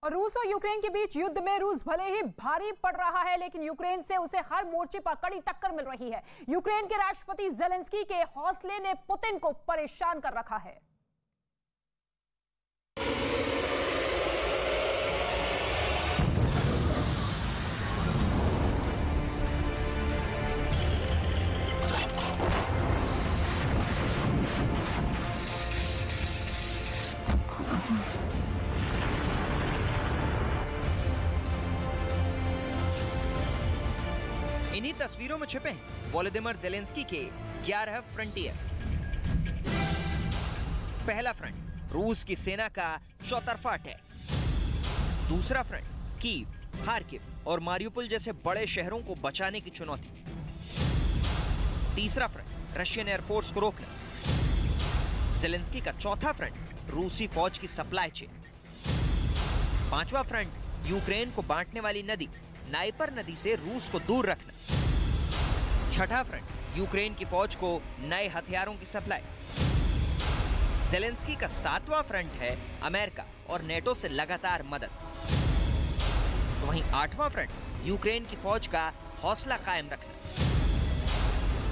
और रूस और यूक्रेन के बीच युद्ध में रूस भले ही भारी पड़ रहा है, लेकिन यूक्रेन से उसे हर मोर्चे पर कड़ी टक्कर मिल रही है। यूक्रेन के राष्ट्रपति ज़ेलेंस्की के हौसले ने पुतिन को परेशान कर रखा है। इन्हीं तस्वीरों में छिपे हैं वोलोदिमीर ज़ेलेंस्की के 11 फ्रंटियर। पहला फ्रंट रूस की सेना का चौतरफा अटैक। दूसरा फ्रंट कीव, खार्किव और मारियुपोल जैसे बड़े शहरों को बचाने की चुनौती। तीसरा फ्रंट रशियन एयरफोर्स को रोकना। ज़ेलेंस्की का चौथा फ्रंट रूसी फौज की सप्लाई चेन। पांचवा फ्रंट यूक्रेन को बांटने वाली नदी नाइपर नदी से रूस को दूर रखना। छठा फ्रंट यूक्रेन की फौज को नए हथियारों की सप्लाई। ज़ेलेंस्की का सातवां फ्रंट है अमेरिका और नेटो से लगातार मदद। तो वहीं आठवां फ्रंट यूक्रेन की फौज का हौसला कायम रखना।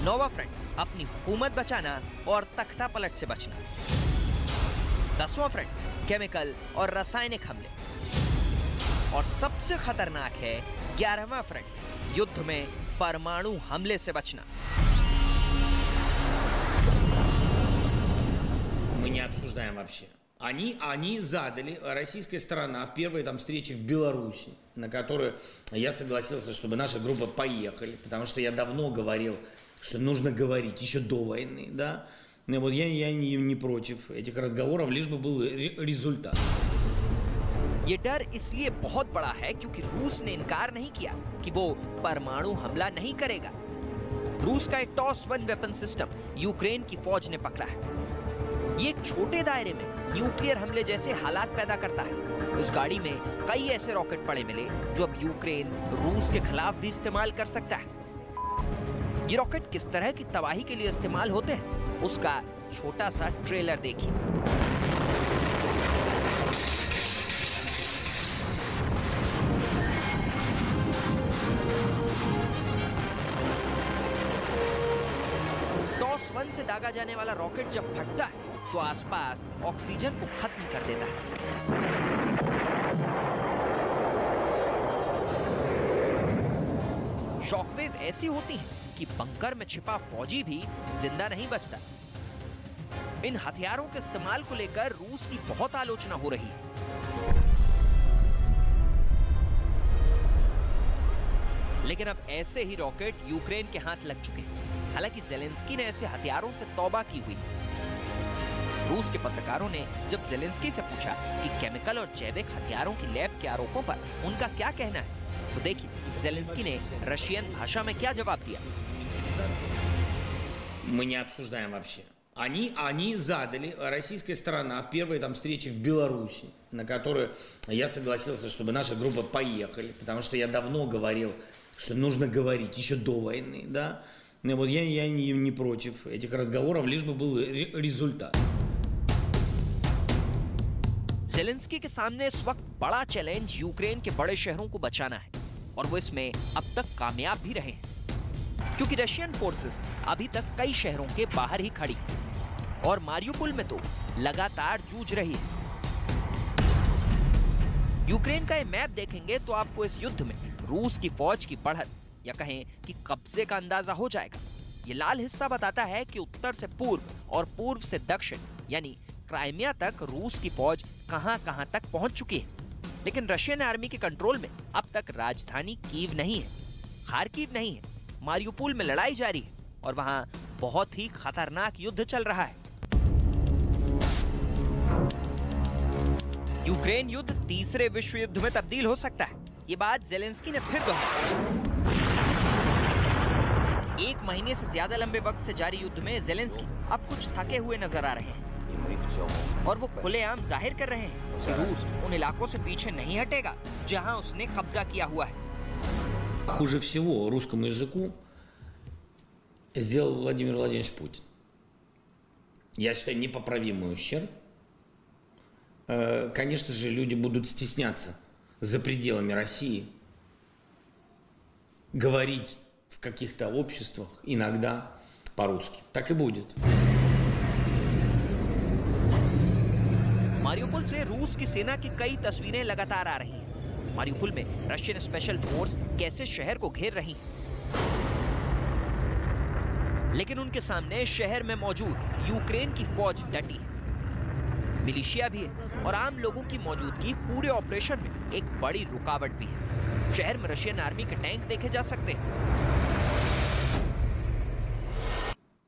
नौवां फ्रंट अपनी हुकूमत बचाना और तख्ता पलट से बचना। 10वां फ्रंट केमिकल और रासायनिक हमले। और सबसे खतरनाक है 11वां फ्रंट, युद्ध में परमाणु हमले से बचना। Мы не обсуждаем вообще. Они задали, российская сторона, в первой там встрече в Беларуси, на которую я согласился, чтобы наша группа поехали, потому что я давно говорил, что нужно говорить еще до войны, да. Но вот я не против этих разговоров, лишь бы был результат. ये डर इसलिए बहुत बड़ा है क्योंकि रूस ने इनकार नहीं किया कि वो परमाणु हमला नहीं करेगा। रूस का एक toss one weapon system Ukraine की फौज ने पकड़ा है। ये एक छोटे दायरे में न्यूक्लियर हमले जैसे हालात पैदा करता है। उस गाड़ी में कई ऐसे रॉकेट पड़े मिले जो अब यूक्रेन रूस के खिलाफ भी इस्तेमाल कर सकता है। ये रॉकेट किस तरह की तबाही के लिए इस्तेमाल होते हैं, उसका छोटा सा ट्रेलर देखिए। वन से दागा जाने वाला रॉकेट जब फटता है तो आसपास ऑक्सीजन को खत्म कर देता है। शॉकवेव ऐसी होती है कि बंकर में छिपा फौजी भी जिंदा नहीं बचता। इन हथियारों के इस्तेमाल को लेकर रूस की बहुत आलोचना हो रही है। लेकिन अब ऐसे ही रॉकेट यूक्रेन के हाथ लग चुके हैं। हालांकि ज़ेलेंस्की ने ऐसे हथियारों से तौबा की हुई। रूस के पत्रकारों ने जब ज़ेलेंस्की से पूछा कि केमिकल और जैविक हथियारों की लैब के आरोपों पर उनका क्या कहना है, तो देखिए ज़ेलेंस्की ने रशियन भाषा में क्या जवाब दिया। Мы не обсуждаем вообще. Они задали, российская сторона, в первой там встрече в Беларуси, на которую я согласился, чтобы наша группа поехали, потому что я давно говорил, что нужно говорить еще до войны, да. Но вот я не против этих разговоров, лишь бы был результат. ज़ेलेंस्की के सामने इस वक्त बड़ा चैलेंज यूक्रेन के बड़े शहरों को बचाना है, और वो इसमें अब तक कामयाब भी रहे हैं, क्योंकि रशियन फोर्सेस अभी तक कई शहरों के बाहर ही खड़ी और मारियुपोल में तो लगातार जूझ रही है। यूक्रेन का ये मैप देखेंगे तो आपको इस युद्ध में रूस की फौज की बढ़त या कहें कि कब्जे का अंदाजा हो जाएगा। ये लाल हिस्सा बताता है कि उत्तर से पूर्व और पूर्व से दक्षिण यानी क्राइमिया तक रूस की फौज कहां-कहां तक पहुंच चुकी है। लेकिन रशियन आर्मी के कंट्रोल में अब तक राजधानी कीव नहीं है, खार्किव नहीं है, मारियुपोल में लड़ाई जारी है और वहां बहुत ही खतरनाक युद्ध चल रहा है। यूक्रेन युद्ध तीसरे विश्व युद्ध में तब्दील हो सकता है। ये बात ज़ेलेंस्की ने फिर दोहराई। 1 महीने से ज्यादा लंबे वक्त से जारी युद्ध में ज़ेलेंस्की अब कुछ थके हुए नजर आ रहे हैं और वो खुलेआम जाहिर कर रहे हैं कि रूस उन इलाकों से पीछे नहीं हटेगा जहां उसने कब्जा किया हुआ है। Хуже всего русскому языку сделал Владимир Владимирович Путин. Я считаю, непоправимый ущерб конечно же, люди будут стесняться за пределами России говорить в каких-то обществах иногда по-русски. Так и будет. मारियुपोल से रूस की सेना की कई तस्वीरें लगातार आ रही हैं। मारियुपोल में रशियन स्पेशल फोर्स कैसे शहर को घेर रही है, लेकिन उनके सामने शहर में मौजूद यूक्रेन की फौज डटी है। मिलिशिया भी है और आम लोगों की मौजूदगी पूरे ऑपरेशन में एक बड़ी रुकावट भी है। शहर में रशियन आर्मी के टैंक देखे जा सकते हैं।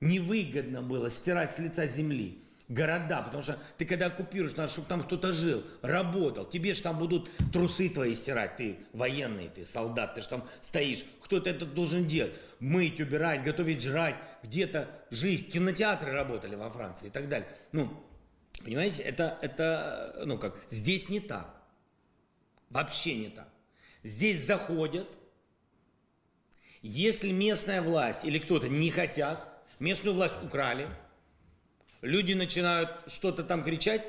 Невыгодно было стирать с лица земли города, потому что ты когда оккупируешь, надо, чтобы там кто-то жил, работал. Тебе же там будут трусы твои стирать, ты военный, ты солдат, ты же там стоишь. Кто-то это должен делать. Мыть, убирать, готовить, жрать, где-то жить. Кинотеатры работали во Франции и так далее. Ну, понимаете, это, ну как, здесь не так. Вообще не так. Здесь заходят, если местная власть или кто-то не хотят, местную власть украли, люди начинают что-то там кричать,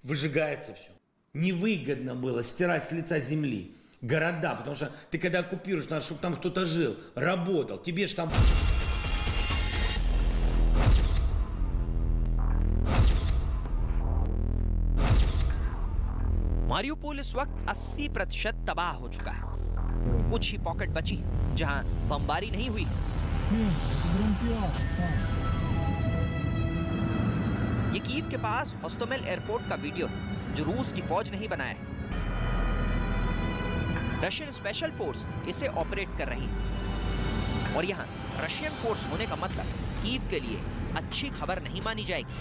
выжигается все. Невыгодно было стирать с лица земли города, потому что ты когда оккупируешь, надо, чтобы там кто-то жил, работал. Тебе же там... मारियुपोल इस वक्त 80% तबाह हो चुका है। कुछ ही पॉकेट बची जहां बमबारी नहीं हुई। ये कीव के पास होस्टोमेल एयरपोर्ट का वीडियो है जो रूस की फौज ने ही बनाया है। रशियन स्पेशल फोर्स इसे ऑपरेट कर रही है और यहाँ रशियन फोर्स होने का मतलब कीव के लिए अच्छी खबर नहीं मानी जाएगी।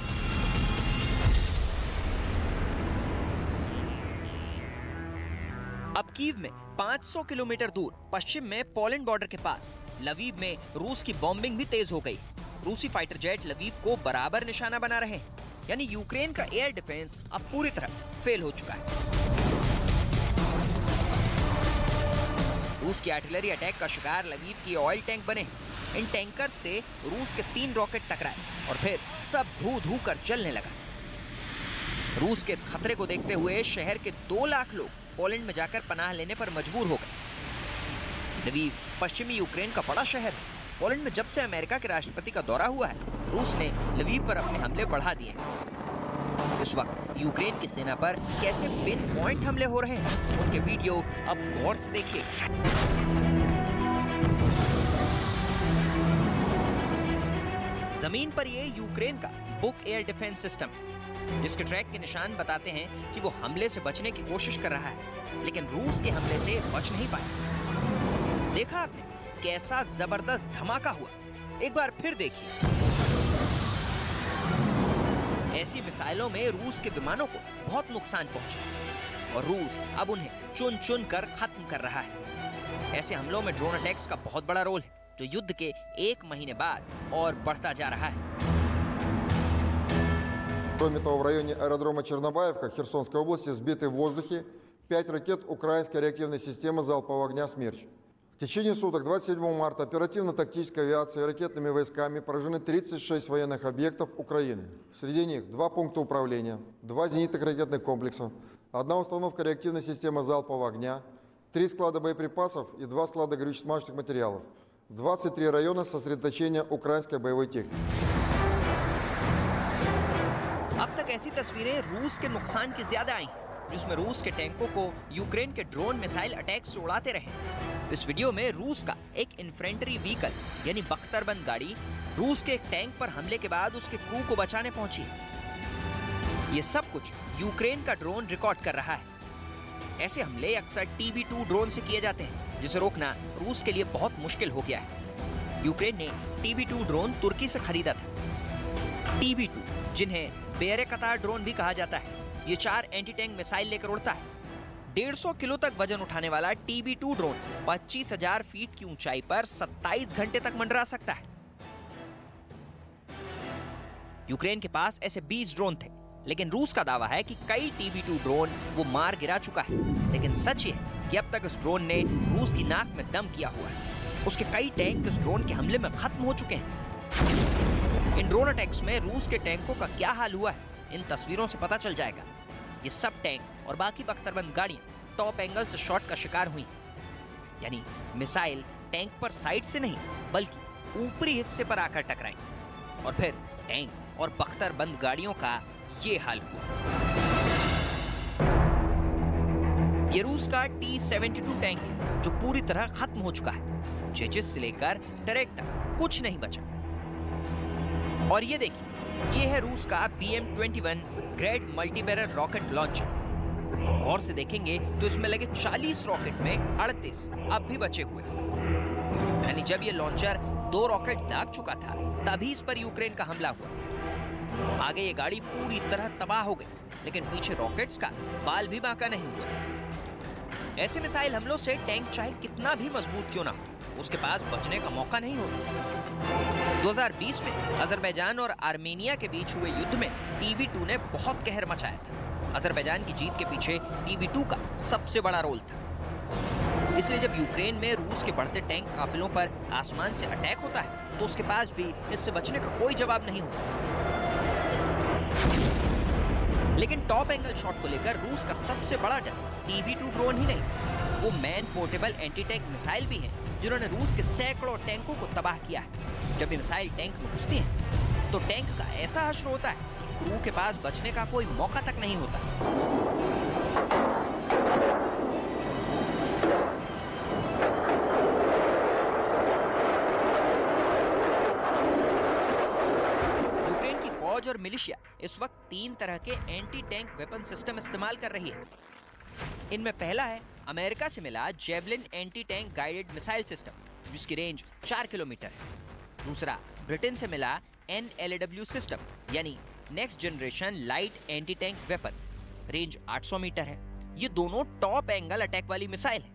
अब कीव में 500 किलोमीटर दूर पश्चिम में पोलैंड बॉर्डर के पास लवीव में रूस की बॉम्बिंग भी तेज हो गई। रूसी फाइटर जेट लवीव को बराबर निशाना बना रहे हैं, यानी यूक्रेन का एयर डिफेंस अब पूरी तरह फेल हो चुका है। रूस की आर्टिलरी अटैक का शिकार लवीव की ऑयल टैंक बने। इन टैंकर से रूस के 3 रॉकेट टकराए और फिर सब धू धू कर जलने लगा। रूस के इस खतरे को देखते हुए शहर के 2 लाख लोग पोलैंड में जाकर पनाह लेने पर मजबूर हो गए। लवीव पश्चिमी यूक्रेन का बड़ा शहर है। पोलैंड में जब से अमेरिका के राष्ट्रपति का दौरा हुआ है, रूस ने लवीव पर अपने हमले बढ़ा दिए हैं। इस वक्त यूक्रेन की सेना पर कैसे पिन पॉइंट हमले हो रहे हैं, उनके वीडियो अब गौर से देखिए। जमीन पर ये यूक्रेन का बुक एयर डिफेंस सिस्टम है, जिसके ट्रैक के निशान बताते हैं कि वो हमले से बचने की कोशिश कर रहा है, लेकिन रूस के हमले से बच नहीं पाया। देखा आपने कैसा जबरदस्त धमाका हुआ? एक बार फिर देखिए। ऐसी मिसाइलों में रूस के विमानों को बहुत नुकसान पहुंचा और रूस अब उन्हें चुन चुन कर खत्म कर रहा है। ऐसे हमलों में ड्रोन अटैक्स का बहुत बड़ा रोल है, जो युद्ध के 1 महीने बाद और बढ़ता जा रहा है। Кроме того, в районе аэродрома Чернобаевка Херсонской области сбиты в воздухе 5 ракет украинской реактивной системы залпового огня «Смерч». В течение суток 27 марта оперативно-тактической авиацией и ракетными войсками поражены 36 военных объектов Украины. Среди них 2 пункта управления, 2 зенитных ракетных комплекса, 1 установка реактивной системы залпового огня, 3 склада боеприпасов и 2 склада горюче-смазочных материалов, 23 района сосредоточения украинской боевой техники. अब तक ऐसी तस्वीरें रूस के नुकसान की ज्यादा आई, जिसमें रूस के टैंकों को यूक्रेन के ड्रोन मिसाइल अटैक से उड़ाते रहे। इस वीडियो में रूस का एक इन्फेंट्री व्हीकल यानी बख्तरबंद गाड़ी रूस के एक टैंक पर हमले के बाद उसके क्रू को बचाने पहुंची है। ये सब कुछ यूक्रेन का ड्रोन रिकॉर्ड कर रहा है। ऐसे हमले अक्सर TB2 ड्रोन से किए जाते हैं, जिसे रोकना रूस के लिए बहुत मुश्किल हो गया है। यूक्रेन ने TB2 ड्रोन तुर्की से खरीदा था। TB2, जिन्हें बेरे-कतार ड्रोन भी कहा जाता है, ये 4 एंटी टैंक मिसाइल लेकर उड़ता है। 150 किलो तक वजन उठाने वाला TB2 ड्रोन 25,000 फीट की ऊंचाई पर 27 घंटे तक मंडरा सकता है। यूक्रेन के पास ऐसे 20 ड्रोन थे, लेकिन रूस का दावा है कि कई TB2 ड्रोन वो मार गिरा चुका है। लेकिन सच ये है कि अब तक इस ड्रोन ने रूस की नाक में दम किया हुआ है। उसके कई टैंक इस ड्रोन के हमले में खत्म हो चुके हैं। इन ड्रोन अटैक्स में रूस के टैंकों का क्या हाल हुआ है, इन तस्वीरों से पता चल जाएगा। ये सब टैंक और बाकी बख्तरबंद गाड़ियां टॉप एंगल से शॉट का शिकार हुई। यानी मिसाइल टैंक पर साइड से नहीं बल्कि ऊपरी हिस्से पर आकर टकराई और फिर टैंक और बख्तरबंद गाड़ियों का ये हाल हुआ। ये रूस का T-72 टैंक है जो पूरी तरह खत्म हो चुका है। चेचिस से लेकर टरेट तक कुछ नहीं बचा। और ये देखिए, ये है रूस का BM-21 ग्रेड मल्टीबैरल रॉकेट लॉन्चर। गौर से देखेंगे तो इसमें लगे 40 रॉकेट में 38 अब भी बचे हुए। यानी जब ये लॉन्चर 2 रॉकेट दाग चुका था तभी इस पर यूक्रेन का हमला हुआ। आगे ये गाड़ी पूरी तरह तबाह हो गई, लेकिन पीछे रॉकेट्स का बाल भी बांका नहीं हुआ। ऐसे मिसाइल हमलों से टैंक चाहे कितना भी मजबूत क्यों ना हो, उसके पास बचने का मौका नहीं होता। 2020 में अजरबैजान और आर्मेनिया के बीच हुए युद्ध में TB2 ने बहुत कहर मचाया था। अजरबैजान की जीत के पीछे TB2 का सबसे बड़ा रोल था। इसलिए जब यूक्रेन में रूस के बढ़ते टैंक काफिलों पर आसमान से अटैक होता है तो उसके पास भी इससे बचने का कोई जवाब नहीं होता। लेकिन टॉप एंगल शॉट को लेकर रूस का सबसे बड़ा डर TB2 ड्रोन ही नहीं, वो man portable anti tank missile भी हैं जिन्होंने रूस के सैकड़ों टैंकों को तबाह किया है। जब ये मिसाइल टैंक में घुसती हैं तो टैंक का ऐसा हश्र होता है कि क्रू के पास बचने का कोई मौका तक नहीं होता। यूक्रेन की फौज और मिलिशिया इस वक्त 3 तरह के एंटी टैंक वेपन सिस्टम इस्तेमाल कर रही है। इनमें पहला है अमेरिका से मिला javelin anti tank guided missile system जिसकी रेंज 4 किलोमीटर है। दूसरा ब्रिटेन से मिला NLAW सिस्टम यानी next generation light anti tank weapon, range 800 metre है। ये दोनों टॉप एंगल अटैक वाली मिसाइल है।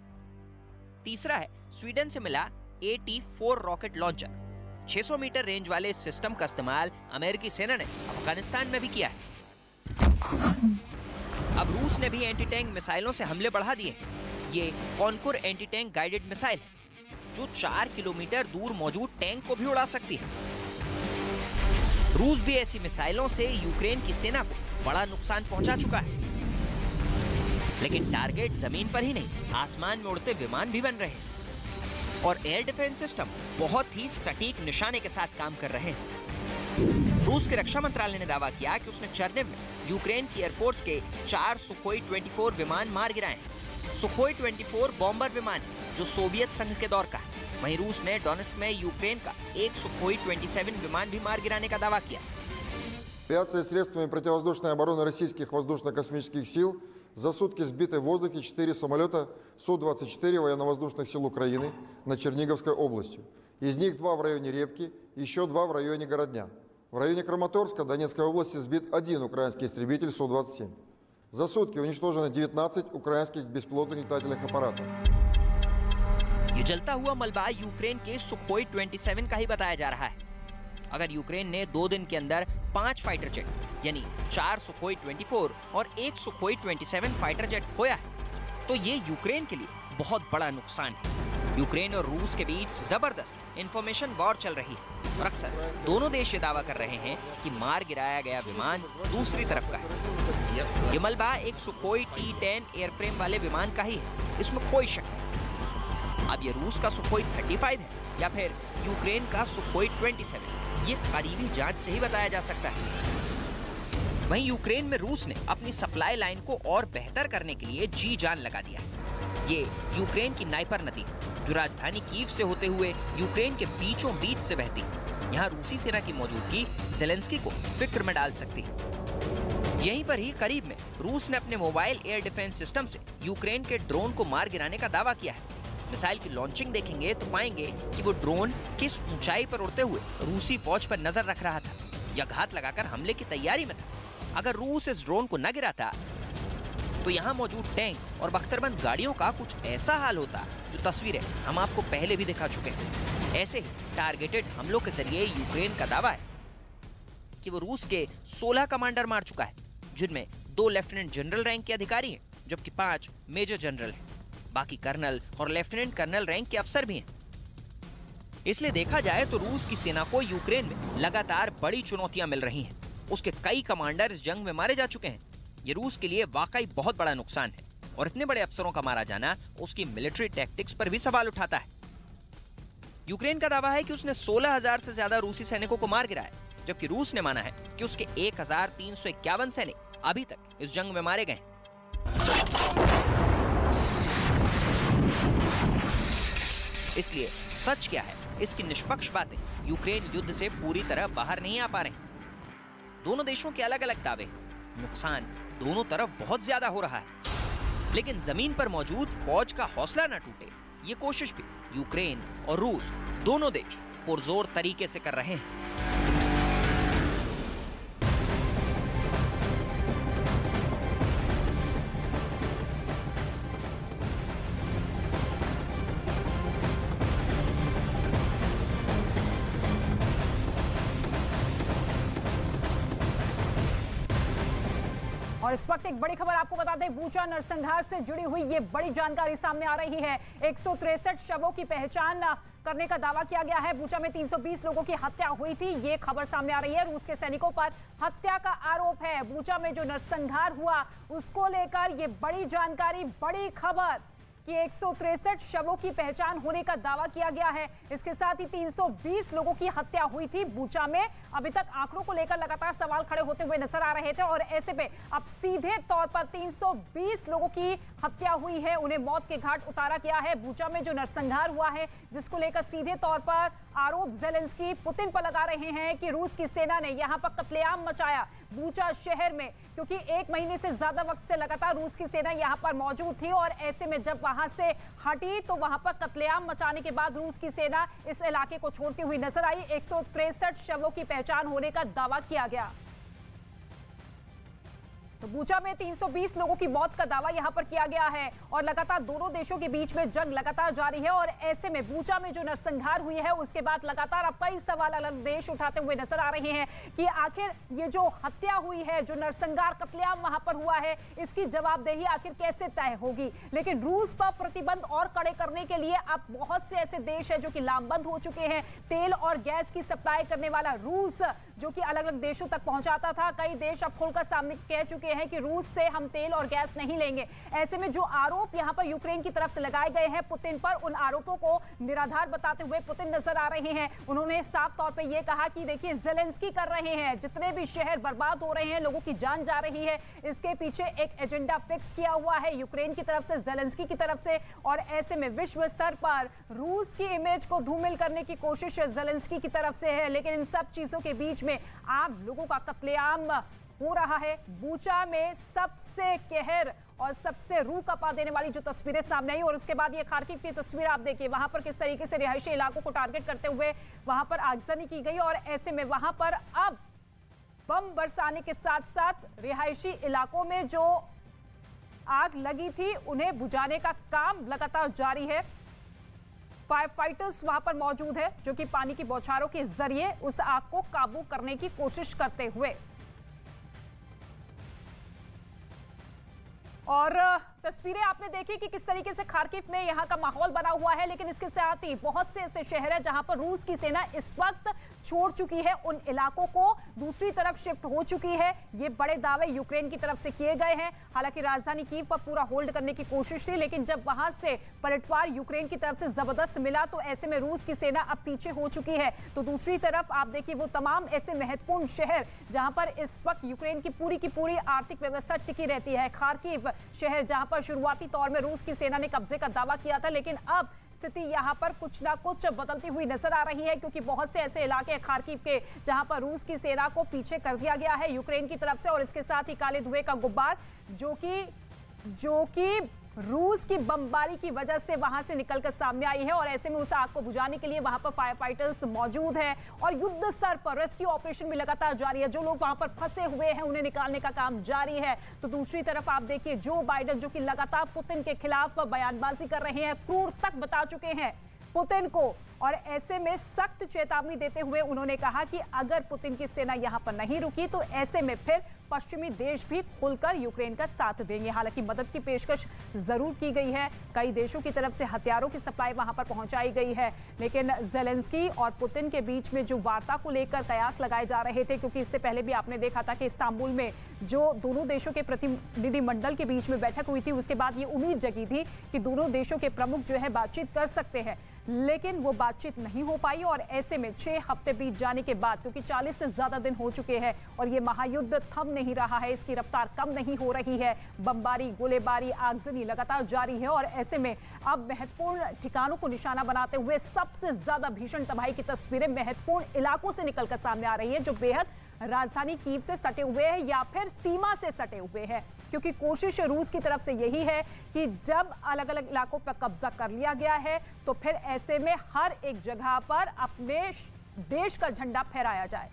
तीसरा है स्वीडन से मिला AT-4 rocket launcher. 600 metre range वाले इस सिस्टम का इस्तेमाल अमेरिकी सेना ने अफगानिस्तान में भी किया है। अब रूस ने भी एंटी टैंक मिसाइलों से हमले बढ़ा दिए। ये कॉनकुर एंटी टैंक गाइडेड मिसाइल है जो 4 किलोमीटर दूर मौजूद टैंक को भी उड़ा सकती है। रूस भी ऐसी मिसाइलों से यूक्रेन की सेना को बड़ा नुकसान पहुंचा चुका है। लेकिन टारगेट जमीन पर ही नहीं, आसमान में उड़ते विमान भी बन रहे हैं और एयर डिफेंस सिस्टम बहुत ही सटीक निशाने के साथ काम कर रहे हैं। रूस के रक्षा मंत्रालय ने दावा किया कि उसने चर्निव में यूक्रेन की एयरफोर्स के 4 सुखोई 24 विमान मार गिराए हैं। सुखोई 24 बॉम्बर विमान जो सोवियत संघ के दौर का है। वहीं रूस ने डोनेस्क में यूक्रेन का एक सुखोई 27 विमान भी मार गिराने का दावा किया। Авиацией средствами противовоздушной обороны российских воздушно-космических сил за сутки сбиты в воздухе 4 самолета Су-24 военно-воздушных сил Украины над Черниговской областью. Из них 2 в районе Репки, еще 2 в районе Городня. В районе Краматорска Донецкой области сбит 1 украинский истребитель Су-27. За сутки уничтожено 19 украинских беспилотных летательных аппаратов. ये जलता हुआ मलबा यूक्रेन के सुखोई 27 का ही बताया जा रहा है। अगर यूक्रेन ने 2 दिन के अंदर 5 फाइटर जेट यानी 4 सुखोई 24 और 1 सुखोई 27 फाइटर जेट खोया है तो ये यूक्रेन के लिए बहुत बड़ा नुकसान है। यूक्रेन और रूस के बीच जबरदस्त इंफॉर्मेशन वॉर चल रही है और अक्सर दोनों देश ये दावा कर रहे हैं कि मार गिराया गया विमान दूसरी तरफ का है। ये मलबा एक सुखोई T-10 एयरफ्रेम वाले विमान का ही है, इसमें कोई शक नहीं। अब ये रूस का सुखोई 35 है या फिर यूक्रेन का सुखोई 27, ये करीबी जांच से ही बताया जा सकता है। वहीं यूक्रेन में रूस ने अपनी सप्लाई लाइन को और बेहतर करने के लिए जी जान लगा दिया। ये यूक्रेन की नाइपर नदी जो राजधानी कीव से होते हुए यूक्रेन के बीचों बीच से बहती है। यहाँ रूसी सेना की मौजूदगी ज़ेलेंस्की को फिक्र में डाल सकती है। यहीं पर ही करीब में रूस ने अपने मोबाइल एयर डिफेंस सिस्टम से यूक्रेन के ड्रोन को मार गिराने का दावा किया है। मिसाइल की लॉन्चिंग देखेंगे तो पाएंगे कि वो ड्रोन किस ऊंचाई पर उड़ते हुए रूसी फौज पर नजर रख रहा था या घात लगाकर हमले की तैयारी में था। अगर रूस इस ड्रोन को न गिराता तो यहाँ मौजूद टैंक और बख्तरबंद गाड़ियों का कुछ ऐसा हाल होता जो तस्वीरें हम आपको पहले भी दिखा चुके हैं। ऐसे ही टारगेटेड हमलों के जरिए यूक्रेन का दावा है कि वो रूस के 16 कमांडर मार चुका है, जिनमें 2 लेफ्टिनेंट जनरल रैंक के अधिकारी हैं जबकि 5 मेजर जनरल हैं। बाकी कर्नल और लेफ्टिनेंट कर्नल रैंक के अफसर भी हैं। इसलिए देखा जाए तो रूस की सेना को यूक्रेन में लगातार बड़ी चुनौतियां मिल रही हैं। उसके कई कमांडर इस जंग में मारे जा चुके हैं। ये रूस के लिए वाकई बहुत बड़ा नुकसान है और इतने बड़े अफसरों का मारा जाना उसकी मिलिट्री टैक्टिक्स पर भी सवाल उठाता है। यूक्रेन का दावा है कि उसने 16,000 से ज्यादा रूसी सैनिकों को मार गिराया, जबकि रूस ने माना है कि उसके 1,351 सैनिक अभी तक इस जंग में मारे गए हैं। इसलिए सच क्या है, इसकी निष्पक्ष बातें यूक्रेन युद्ध से पूरी तरह बाहर नहीं आ पा रहे। दोनों देशों के अलग अलग दावे, नुकसान दोनों तरफ बहुत ज्यादा हो रहा है, लेकिन जमीन पर मौजूद फौज का हौसला न टूटे, ये कोशिश भी यूक्रेन और रूस दोनों देश पुरजोर तरीके से कर रहे हैं। और इस वक्त एक बड़ी खबर आपको बता दें, बूचा नरसंहार से जुड़ी हुई ये बड़ी जानकारी सामने आ रही है। 163 शवों की पहचान करने का दावा किया गया है। बूचा में 320 लोगों की हत्या हुई थथी, ये खबर सामने आ रही है। रूस के सैनिकों पर हत्या का आरोप है। बूचा में जो नरसंहार हुआ उसको लेकर ये बड़ी जानकारी, बड़ी खबर कि 163 शवों की पहचान होने का दावा किया गया है। इसके साथ ही 320 लोगों की हत्या हुई थी बूचा में। अभी तक आंकड़ों को लेकर लगातार सवाल खड़े होते हुए नजर आ रहे थे और ऐसे में अब सीधे तौर पर 320 लोगों की हत्या हुई है, उन्हें मौत के घाट उतारा गया है। बूचा में जो नरसंहार हुआ है, जिसको लेकर सीधे तौर पर आरोप ज़ेलेंस्की पुतिन पर लगा रहे हैं कि रूस की सेना ने यहां पर कत्लेआम मचाया बूचा शहर में, क्योंकि 1 महीने से ज्यादा वक्त से लगातार रूस की सेना यहां पर मौजूद थी और ऐसे में जब वहां से हटी तो वहां पर कत्लेआम मचाने के बाद रूस की सेना इस इलाके को छोड़ती हुई नजर आई। 163 शवों की पहचान होने का दावा किया गया। तो बूचा में 320 लोगों की मौत का दावा यहां पर किया गया है और लगातार दोनों देशों के बीच में जंग लगातार जारी है और ऐसे में बूचा में जो नरसंहार हुई है उसके बाद लगातार अब कई सवाल अलग देश उठाते हुए नजर आ रहे हैं कि आखिर ये जो हत्या हुई है, जो नरसंहार कत्लेआम वहां पर हुआ है, इसकी जवाबदेही आखिर कैसे तय होगी। लेकिन रूस पर प्रतिबंध और कड़े करने के लिए अब बहुत से ऐसे देश हैं जो कि लामबंद हो चुके हैं। तेल और गैस की सप्लाई करने वाला रूस जो कि अलग अलग देशों तक पहुंचाता था, कई देश अब खुलकर सामने कह चुके हैं कि रूस से हम तेल और गैस नहीं लेंगे। ऐसे में जो आरोप यहां पर यूक्रेन की तरफ से लगाए गए हैं पुतिन पर, उन आरोपों को निराधार बताते हुए पुतिन नजर आ रहे हैं। उन्होंने साफ तौर पे ये कहा कि देखिए ज़ेलेंस्की कर रहे हैं, जितने भी शहर बर्बाद हो रहे हैं, लोगों की जान जा रही है, इसके पीछे एक एजेंडा फिक्स किया हुआ है यूक्रेन की तरफ से, ज़ेलेंस्की की तरफ से। और ऐसे में विश्व स्तर पर रूस की इमेज को धूमिल करने की कोशिश ज़ेलेंस्की की तरफ से है। लेकिन इन सब चीजों के बीच में आम लोगों का कत्लेआम हो रहा है। बूचा में सबसे कहर और सबसे रूह कपा देने वाली जो तस्वीरें सामने आई और उसके बाद ये खार्किव की तस्वीर आप देखिए, वहां पर किस तरीके से रिहायशी इलाकों को टारगेट करते हुए वहां पर आगजनी की गई और ऐसे में वहां पर अब बम बरसाने के साथ साथ रिहायशी इलाकों में जो आग लगी थी उन्हें बुझाने का काम लगातार जारी है। फायर फाइटर्स वहां पर मौजूद है जो कि पानी की बौछारों के जरिए उस आग को काबू करने की कोशिश करते हुए। और तस्वीरें आपने देखी कि किस तरीके से खार्किव में यहां का माहौल बना हुआ है। लेकिन इसके साथ ही बहुत से ऐसे शहर हैं जहां पर रूस की सेना इस वक्त छोड़ चुकी है, उन इलाकों को दूसरी तरफ शिफ्ट हो चुकी है। ये बड़े दावे यूक्रेन की तरफ से किए गए हैं। हालांकि राजधानी कीव पर पूरा होल्ड करने की कोशिश थी, लेकिन जब वहां से पलटवार यूक्रेन की तरफ से जबरदस्त मिला तो ऐसे में रूस की सेना अब पीछे हो चुकी है। तो दूसरी तरफ आप देखिए वो तमाम ऐसे महत्वपूर्ण शहर जहां पर इस वक्त यूक्रेन की पूरी आर्थिक व्यवस्था टिकी रहती है। खार्किव शहर जहां पर शुरुआती तौर में रूस की सेना ने कब्जे का दावा किया था, लेकिन अब स्थिति यहां पर कुछ ना कुछ बदलती हुई नजर आ रही है, क्योंकि बहुत से ऐसे इलाके खार्किव के जहां पर रूस की सेना को पीछे कर दिया गया है यूक्रेन की तरफ से। और इसके साथ ही काले धुएं का गुब्बार जो कि रूस की बमबारी की वजह से वहां से निकलकर सामने आई है और ऐसे में उस आग को बुझाने के लिए वहां पर फायर फाइटर्स मौजूद हैं और युद्ध स्तर पर रेस्क्यू ऑपरेशन भी लगातार जारी है। जो लोग वहां पर फंसे हुए हैं उन्हें निकालने का काम जारी है। तो दूसरी तरफ आप देखिए जो बाइडेन जो कि लगातार पुतिन के खिलाफ बयानबाजी कर रहे हैं, क्रूर तक बता चुके हैं पुतिन को और ऐसे में सख्त चेतावनी देते हुए उन्होंने कहा कि अगर पुतिन की सेना यहां पर नहीं रुकी तो ऐसे में फिर पश्चिमी देश भी खुलकर यूक्रेन का साथ देंगे। हालांकि मदद की पेशकश जरूर की गई है, कई देशों की तरफ से हथियारों की सप्लाई वहां पर पहुंचाई गई है, लेकिन जेलेंस्की और पुतिन के बीच में जो वार्ता को लेकर कयास लगाए जा रहे थे, क्योंकि इससे पहले भी आपने देखा था कि इस्तांबुल में जो दोनों देशों के प्रतिनिधिमंडल के बीच में बैठक हुई थी, उसके बाद ये उम्मीद जगी थी कि दोनों देशों के प्रमुख जो है बातचीत कर सकते हैं, लेकिन वो बातचीत नहीं हो पाई। और ऐसे में 6 हफ्ते बीत जाने के बाद, क्योंकि 40 से ज्यादा दिन हो चुके हैं और ये महायुद्ध थम नहीं रहा है, इसकी रफ्तार कम नहीं हो रही है, बमबारी, गोलेबारी, आगजनी लगातार जारी है और ऐसे में अब महत्वपूर्ण ठिकानों को निशाना बनाते हुए सबसे ज्यादा भीषण तबाही की तस्वीरें महत्वपूर्ण इलाकों से निकलकर सामने आ रही है, जो बेहद राजधानी कीव से सटे हुए हैं या फिर सीमा से सटे हुए हैं। क्योंकि कोशिश रूस की तरफ से यही है कि जब अलग अलग इलाकों पर कब्जा कर लिया गया है तो फिर ऐसे में हर एक जगह पर अपने देश का झंडा फहराया जाए।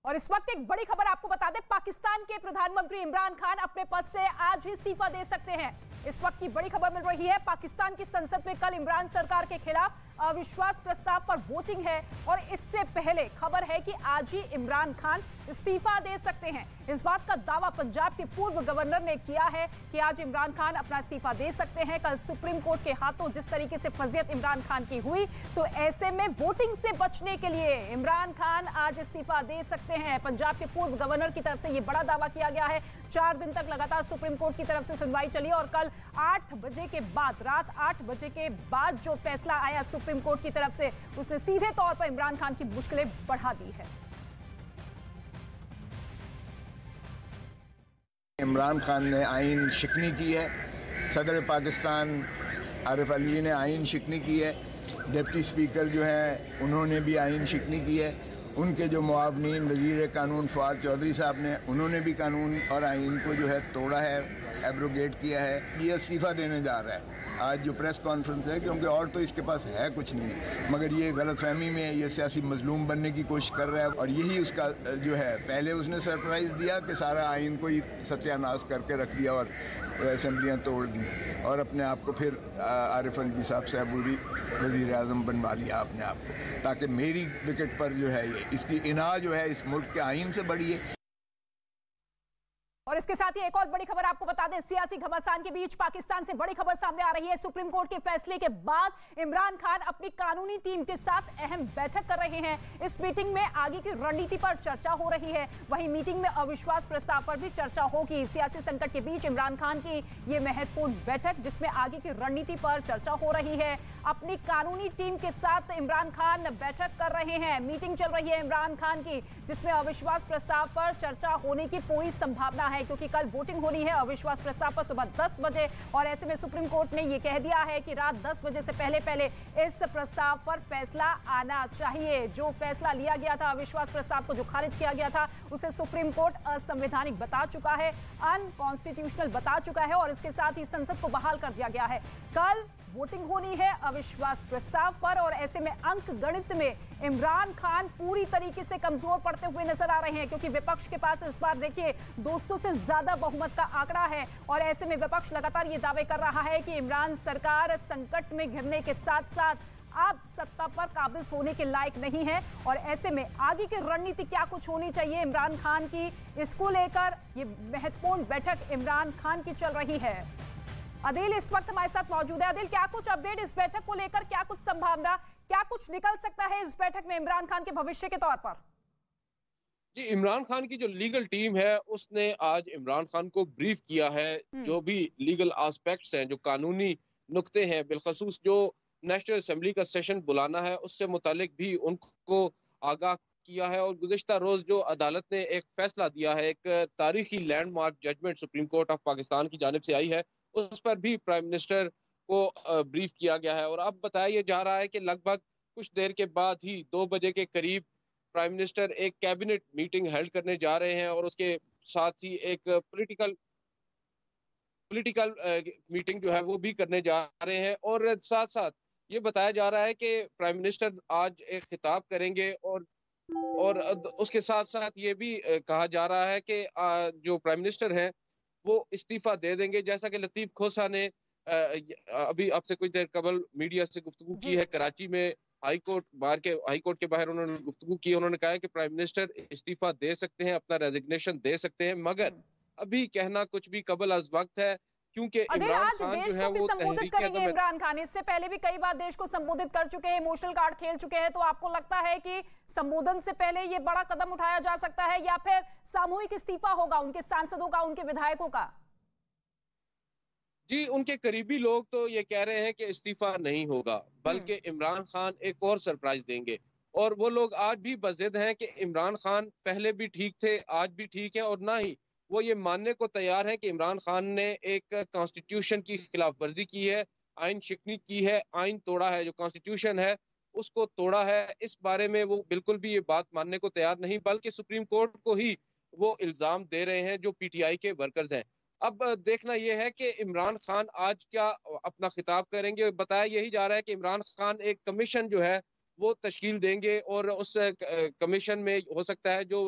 और इस वक्त एक बड़ी खबर आपको बता दें, पाकिस्तान के प्रधानमंत्री इमरान खान अपने पद से आज ही इस्तीफा दे सकते हैं। इस वक्त की बड़ी खबर मिल रही है, पाकिस्तान की संसद में कल इमरान सरकार के खिलाफ अविश्वास प्रस्ताव पर वोटिंग है और इससे पहले खबर है कि आज ही इमरान खान इस्तीफा दे सकते हैं। इस बात का दावा पंजाब के पूर्व गवर्नर ने किया है कि आज इमरान खान अपना इस्तीफा दे सकते हैं। कल सुप्रीम कोर्ट के हाथों जिस तरीके से फजीहत इमरान खान की हुई, तो ऐसे में वोटिंग से बचने के लिए इमरान खान आज इस्तीफा दे सकते हैं। पंजाब के पूर्व गवर्नर की तरफ से यह बड़ा दावा किया गया है। 4 दिन तक लगातार सुप्रीम कोर्ट की तरफ से सुनवाई चली और कल 8 बजे के बाद, रात 8 बजे के बाद जो फैसला आया सुप्रीम कोर्ट की तरफ से, उसने सीधे तौर पर इमरान खान की मुश्किलें बढ़ा दी है। इमरान खान ने आइन शिकनी की है, सदर पाकिस्तान आरिफ अलवी ने आइन शिकनी की है, डिप्टी स्पीकर जो हैं उन्होंने भी आइन शिकनी की है, उनके जो मुआवनीन वज़ीर कानून फवाद चौधरी साहब ने, उन्होंने भी कानून और आइन को जो है तोड़ा है, एब्रोगेट किया है। ये इस्तीफ़ा देने जा रहा है आज जो प्रेस कॉन्फ्रेंस है, क्योंकि और तो इसके पास है कुछ नहीं, मगर ये गलतफहमी में ये सियासी मजलूम बनने की कोशिश कर रहा है और यही उसका जो है, पहले उसने सरप्राइज़ दिया कि सारा आइन को ही सत्यानाश करके रख दिया और असेंबलियाँ तोड़ दी और अपने आप को फिर आरिफ अलवी साहब से अबूरी वज़ीर आज़म बनवा लिया अपने आप को, ताकि मेरी विकेट पर जो है ये इसकी इना जो है इस मुल्क के आइन से बड़ी है। और इसके साथ ही एक और बड़ी खबर आपको बता दें, सियासी घमासान के बीच पाकिस्तान से बड़ी खबर सामने आ रही है। सुप्रीम कोर्ट के फैसले के बाद इमरान खान अपनी कानूनी टीम के साथ अहम बैठक कर रहे हैं। इस मीटिंग में आगे की रणनीति पर चर्चा हो रही है, वहीं मीटिंग में अविश्वास प्रस्ताव पर भी चर्चा होगी। सियासी संकट के बीच इमरान खान की ये महत्वपूर्ण बैठक, जिसमें आगे की रणनीति पर चर्चा हो रही है। अपनी कानूनी टीम के साथ इमरान खान बैठक कर रहे हैं, मीटिंग चल रही है इमरान खान की, जिसमें अविश्वास प्रस्ताव पर चर्चा होने की पूरी संभावना है, क्योंकि कल वोटिंग होनी है अविश्वास प्रस्ताव पर सुबह 10 बजे और ऐसे में सुप्रीम कोर्ट ने यह कह दिया है कि रात 10 बजे से पहले इस प्रस्ताव पर फैसला आना चाहिए। जो फैसला लिया गया था अविश्वास प्रस्ताव को जो खारिज किया गया था, उसे सुप्रीम कोर्ट असंवैधानिक बता चुका है, अनकॉन्स्टिट्यूशनल बता चुका है और इसके साथ ही संसद को बहाल कर दिया गया है। कल वोटिंग होनी है अविश्वास प्रस्ताव पर और ऐसे में अंक गणित में इमरान खान पूरी तरीके से कमजोर पड़ते हुए नजर आ रहे हैं, क्योंकि विपक्ष के पास इस बार देखिए 200 से ज्यादा बहुमत का आंकड़ा है और ऐसे में विपक्ष लगातार ये दावे कर रहा है कि इमरान सरकार संकट में घिरने के साथ साथ अब सत्ता पर काबिज होने के लायक नहीं है और ऐसे में आगे की रणनीति क्या कुछ होनी चाहिए इमरान खान की, इसको लेकर ये महत्वपूर्ण बैठक इमरान खान की चल रही है। अदिल इस वक्त हमारे साथ मौजूद है। अदिल, क्या कुछ अपडेट इस बैठक को लेकर, क्या कुछ संभावना, क्या कुछ निकल सकता है इस बैठक में इमरान खान के भविष्य के तौर पर? जी, इमरान खान की जो लीगल टीम है उसने आज इमरान खान को ब्रीफ किया है, जो भी लीगल एस्पेक्ट्स हैं, जो कानूनी नुक्ते हैं, बिलखसूस जो नेशनल असेंबली का सेशन बुलाना है उससे मुतालिक भी उनको आगाह किया है। और गुज़िश्ता रोज जो अदालत ने एक फैसला दिया है, एक तारीखी landmark judgment supreme court of Pakistan की जानिब से आई है, उस पर भी प्राइम मिनिस्टर को ब्रीफ किया गया है। और अब बताया जा रहा है कि लगभग कुछ देर के बाद ही 2 बजे के करीब प्राइम मिनिस्टर एक कैबिनेट मीटिंग हेल्ड करने जा रहे हैं और उसके साथ ही एक पॉलिटिकल मीटिंग जो है वो भी करने जा रहे हैं। और साथ साथ ये बताया जा रहा है कि प्राइम मिनिस्टर आज एक खिताब करेंगे और और उसके साथ साथ ये भी कहा जा रहा है कि जो प्राइम मिनिस्टर हैं वो इस्तीफा दे देंगे, जैसा कि लतीफ खोसा ने अभी आपसे कुछ देर कबल मीडिया से गुफ्तगू की है। कराची में हाई कोर्ट के बाहर उन्होंने गुफ्तगू की। उन्होंने कहा है कि प्राइम मिनिस्टर इस्तीफा दे सकते हैं, अपना रेजिग्नेशन दे सकते हैं, मगर अभी कहना कुछ भी कबल अज वक्त है, क्योंकि इमरान खान जो है वो संबोधित करेंगे। इमरान खान इससे पहले भी कई बार देश को संबोधित कर चुके हैं, इमोशनल कार्ड खेल चुके हैं, तो आपको लगता है कि संबोधन से पहले ये बड़ा कदम उठाया जा सकता है या फिर सामूहिक इस्तीफा होगा उनके सांसदों का, उनके विधायकों का? जी, उनके करीबी लोग तो ये कह रहे हैं कि इस्तीफा नहीं होगा, बल्कि इमरान खान एक और सरप्राइज देंगे। और वो लोग आज भी बज़िद हैं कि इमरान खान पहले भी ठीक थे, आज भी ठीक है, और ना ही वो ये मानने को तैयार है कि इमरान खान ने एक कॉन्स्टिट्यूशन की खिलाफ वर्जी की है, आइन शिकनी की है, आइन तोड़ा है, जो कॉन्स्टिट्यूशन है उसको तोड़ा है। इस बारे में वो बिल्कुल भी ये बात मानने को तैयार नहीं, बल्कि सुप्रीम कोर्ट को ही वो इल्जाम दे रहे हैं जो पीटीआई के वर्कर्स हैं। अब देखना यह है कि इमरान खान आज क्या अपना खिताब करेंगे। बताया यही जा रहा है कि इमरान खान एक कमीशन जो है वो तश्कील देंगे, और उस कमीशन में हो सकता है जो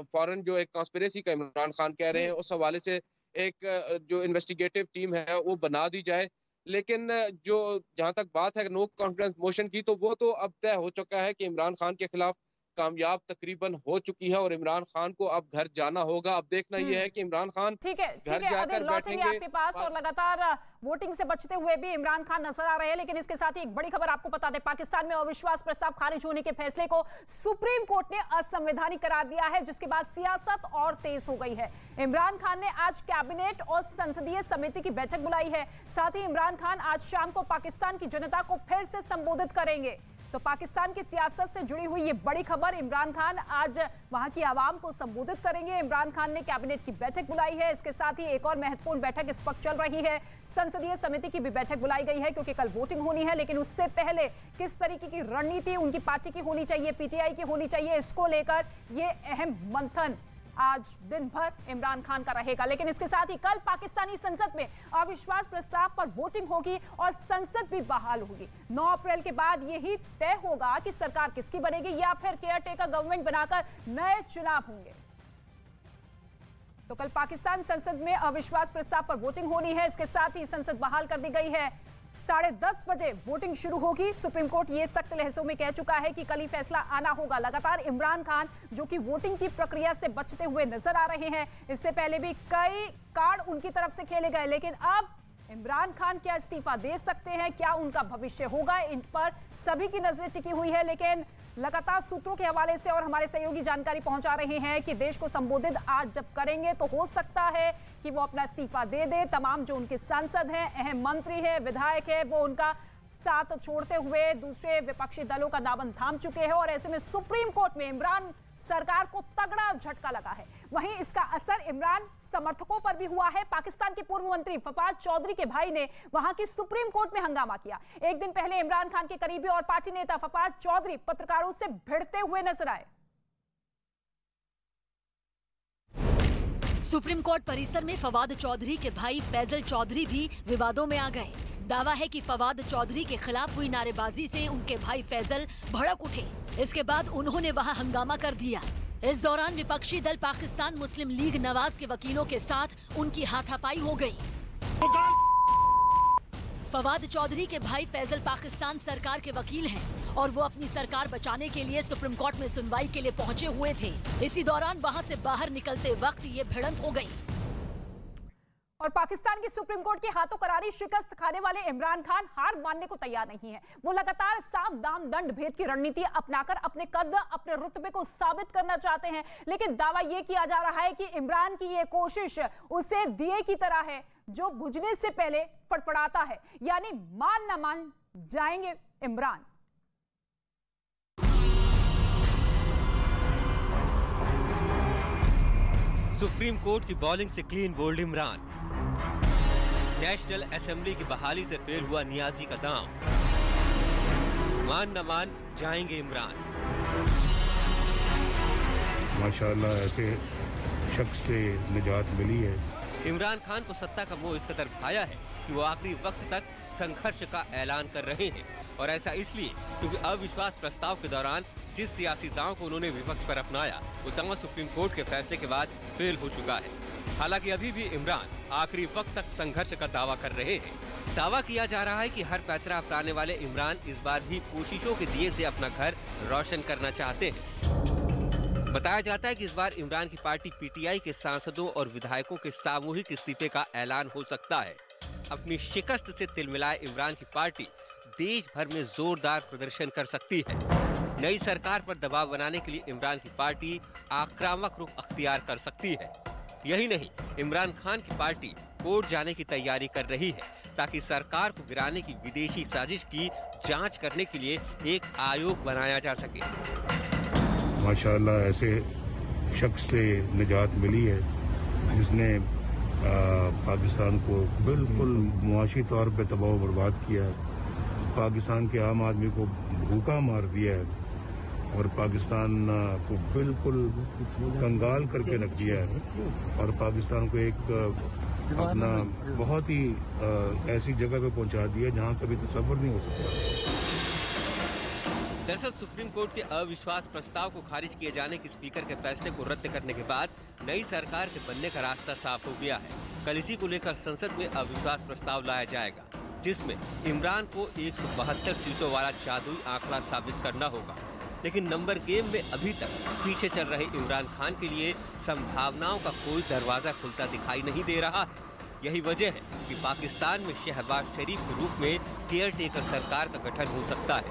फॉरेन जो एक कॉन्स्पिरेसी का इमरान खान कह रहे हैं, उस हवाले से एक जो इन्वेस्टिगेटिव टीम है वो बना दी जाए। लेकिन जो जहां तक बात है नो कॉन्फिडेंस मोशन की, तो वो तो अब तय हो चुका है कि इमरान खान के खिलाफ कामयाब तकरीबन हो चुकी है और इमरान खान को अब घर जाना होगा। अब देखना यह है कि इमरान खान घर जाकर लौटेंगे आपके पास, और लगातार वोटिंग से बचते हुए भी इमरान खान नजर आ रहे हैं। लेकिन इसके साथ ही एक बड़ी खबर आपको बता दें, पाकिस्तान में अविश्वास प्रस्ताव खारिज होने के फैसले को सुप्रीम कोर्ट ने असंवैधानिक करार दिया है, जिसके बाद सियासत और तेज हो गई है। इमरान खान ने आज कैबिनेट और संसदीय समिति की बैठक बुलाई है। साथ ही इमरान खान आज शाम को पाकिस्तान की जनता को फिर से संबोधित करेंगे। तो पाकिस्तान की सियासत से जुड़ी हुई ये बड़ी खबर, इमरान खान आज वहां की आवाम को संबोधित करेंगे। इमरान खान ने कैबिनेट की बैठक बुलाई है। इसके साथ ही एक और महत्वपूर्ण बैठक इस वक्त चल रही है, संसदीय समिति की भी बैठक बुलाई गई है, क्योंकि कल वोटिंग होनी है। लेकिन उससे पहले किस तरीके की रणनीति उनकी पार्टी की होनी चाहिए, पीटीआई की होनी चाहिए, इसको लेकर ये अहम मंथन आज दिन भर इमरान खान का रहेगा। लेकिन इसके साथ ही कल पाकिस्तानी संसद में अविश्वास प्रस्ताव पर वोटिंग होगी और संसद भी बहाल होगी। 9 अप्रैल के बाद यही तय होगा कि सरकार किसकी बनेगी या फिर केयरटेकर गवर्नमेंट बनाकर नए चुनाव होंगे। तो कल पाकिस्तान संसद में अविश्वास प्रस्ताव पर वोटिंग होनी है। इसके साथ ही संसद बहाल कर दी गई है। 10:30 बजे वोटिंग शुरू होगी। सुप्रीम कोर्ट ये सख्त लहजों में कह चुका है कि कल ही फैसला आना होगा। लगातार इमरान खान जो कि वोटिंग की प्रक्रिया से बचते हुए नजर आ रहे हैं, इससे पहले भी कई कार्ड उनकी तरफ से खेले गए, लेकिन अब इमरान खान क्या इस्तीफा दे सकते हैं, क्या उनका भविष्य होगा, इन पर सभी की नजरें टिकी हुई है। लेकिन लगातार सूत्रों के हवाले से और हमारे सहयोगी जानकारी पहुंचा रहे हैं कि देश को संबोधित आज जब करेंगे तो हो सकता है कि वो अपना इस्तीफा दे दे। तमाम जो उनके सांसद हैं, अहम मंत्री हैं, विधायक हैं, वो उनका साथ छोड़ते हुए दूसरे विपक्षी दलों का दामन थाम चुके हैं। और ऐसे में सुप्रीम कोर्ट में इमरान सरकार को तगड़ा झटका लगा है। वहीं इसका असर इमरान समर्थकों पर भी हुआ है। पाकिस्तान के पूर्व मंत्री फवाद चौधरी के भाई ने वहां की सुप्रीम कोर्ट में हंगामा किया। एक दिन पहले इमरान खान के करीबी और पार्टी नेता फवाद चौधरी पत्रकारों से भिड़ते हुए नजर आए। सुप्रीम कोर्ट परिसर में फवाद चौधरी के भाई फैजल चौधरी भी विवादों में आ गए। दावा है कि फवाद चौधरी के खिलाफ हुई नारेबाजी से उनके भाई फैजल भड़क उठे। इसके बाद उन्होंने वहां हंगामा कर दिया। इस दौरान विपक्षी दल पाकिस्तान मुस्लिम लीग नवाज के वकीलों के साथ उनकी हाथापाई हो गई। फवाद चौधरी के भाई फैजल पाकिस्तान सरकार के वकील हैं और वो अपनी सरकार बचाने के लिए सुप्रीम कोर्ट में सुनवाई के लिए पहुंचे हुए थे। इसी दौरान वहां से बाहर निकलते वक्त ये भिड़ंत हो गई। और पाकिस्तान की सुप्रीम कोर्ट के हाथों करारी शिकस्त खाने वाले इमरान खान हार मानने को तैयार नहीं है। वो लगातार साम दाम दंड भेद की रणनीति अपनाकर अपने कद, अपने रुतबे को साबित करना चाहते हैं। लेकिन दावा यह किया जा रहा है कि इमरान की ये कोशिश उसे दिए की तरह है जो बुझने से पहले फड़फड़ाता है, यानी मान न मान जाएंगे इमरान। सुप्रीम कोर्ट की बॉलिंग से clean bowled Imran. National assembly की बहाली से फेल हुआ नियाजी का दांव। मान न मान जाएंगे इमरान। माशाअल्लाह ऐसे शख्स से निजात मिली है। इमरान खान को सत्ता का मोह इस कदर भाया है कि वो आखिरी वक्त तक संघर्ष का ऐलान कर रहे हैं, और ऐसा इसलिए क्योंकि अविश्वास प्रस्ताव के दौरान जिस सियासी दांव को उन्होंने विपक्ष पर अपनाया वो दांव सुप्रीम कोर्ट के फैसले के बाद फेल हो चुका है। हालांकि अभी भी इमरान आखिरी वक्त तक संघर्ष का दावा कर रहे हैं। दावा किया जा रहा है कि हर पैतरा अपनाने वाले इमरान इस बार भी कोशिशों के दिए से अपना घर रोशन करना चाहते हैं। बताया जाता है कि इस बार इमरान की पार्टी पीटीआई के सांसदों और विधायकों के सामूहिक इस्तीफे का ऐलान हो सकता है। अपनी शिकस्त से तिलमिलाए इमरान की पार्टी देश भर में जोरदार प्रदर्शन कर सकती है। नई सरकार पर दबाव बनाने के लिए इमरान की पार्टी आक्रामक रुख अख्तियार कर सकती है। यही नहीं, इमरान खान की पार्टी कोर्ट जाने की तैयारी कर रही है ताकि सरकार को गिराने की विदेशी साजिश की जांच करने के लिए एक आयोग बनाया जा सके। माशाल्लाह ऐसे शख्स से निजात मिली है जिसने पाकिस्तान को बिल्कुल मुआशी तौर पे तबाह बर्बाद किया है, पाकिस्तान के आम आदमी को भूखा मार दिया है और पाकिस्तान को बिल्कुल कंगाल करके रख दिया है और पाकिस्तान को एक अपना बहुत ही ऐसी जगह पे पहुंचा दिया जहां कभी तसव्वुर नहीं हो सकता। दरअसल सुप्रीम कोर्ट के अविश्वास प्रस्ताव को खारिज किए जाने के स्पीकर के फैसले को रद्द करने के बाद नई सरकार के बनने का रास्ता साफ हो गया है। कल इसी को लेकर संसद में अविश्वास प्रस्ताव लाया जाएगा, जिसमें इमरान को 172 सीटों वाला जादुई आंकड़ा साबित करना होगा। लेकिन नंबर गेम में अभी तक पीछे चल रहे इमरान खान के लिए संभावनाओं का कोई दरवाजा खुलता दिखाई नहीं दे रहा है। यही वजह है कि पाकिस्तान में शहबाज शरीफ के रूप में केयर टेकर सरकार का गठन हो सकता है।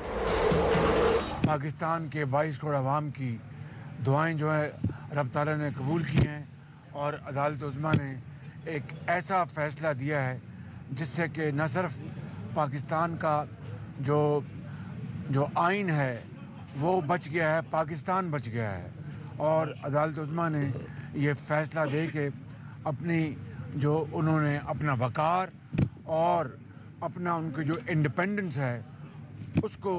पाकिस्तान के 22 करोड़ अवाम की दुआएं जो है रब ताला ने कबूल की हैं और अदालत उज़्मा ने एक ऐसा फैसला दिया है जिससे कि न सिर्फ पाकिस्तान का जो आइन है वो बच गया है, पाकिस्तान बच गया है। और अदालत उज़्मा ने ये फैसला दे के अपनी जो उन्होंने अपना वक़ार और अपना उनकी जो इंडिपेंडेंस है उसको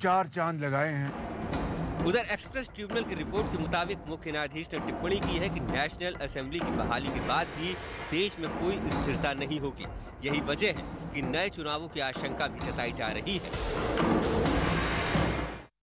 4 चांद लगाए हैं। उधर एक्सप्रेस ट्रिब्यूनल की रिपोर्ट के मुताबिक मुख्य न्यायाधीश ने टिप्पणी की है कि नेशनल असेंबली की बहाली के बाद भी देश में कोई स्थिरता नहीं होगी। यही वजह है कि नए चुनावों की आशंका भी जताई जा रही है।